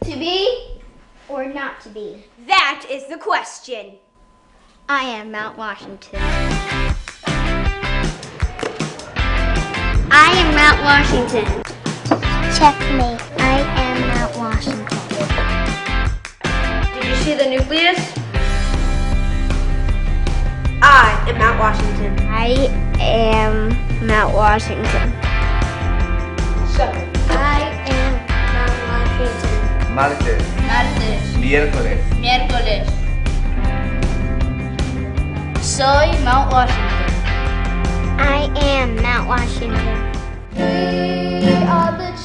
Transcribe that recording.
To be or not to be? That is the question. I am Mount Washington. I am Mount Washington. Checkmate. I am Mount Washington. Did you see the nucleus? I am Mount Washington. I am Mount Washington. 7. I am Mount Washington. Martes, Martes, miércoles, miércoles. Soy Mount Washington. I am Mount Washington. We are the